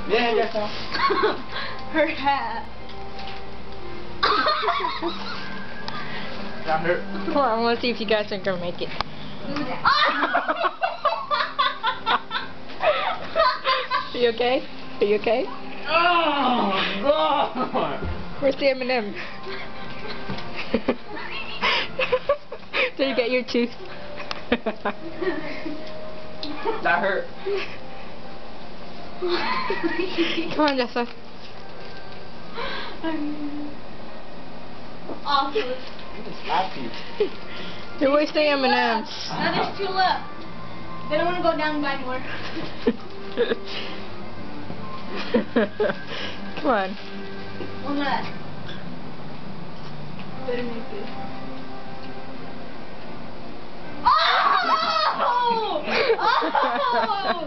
Yeah, that's all. Her hat. That hurt. Come on, I want to see if you guys are gonna make it. Are you okay? Are you okay? Where's the M&M? Did you get your tooth? That hurt. Come on, Jessa. Awesome. Slap you. You're wasting M&Ms. Now there's 2 left. They don't want to go down by more. Come on. One left. Better make this. Oh! Oh!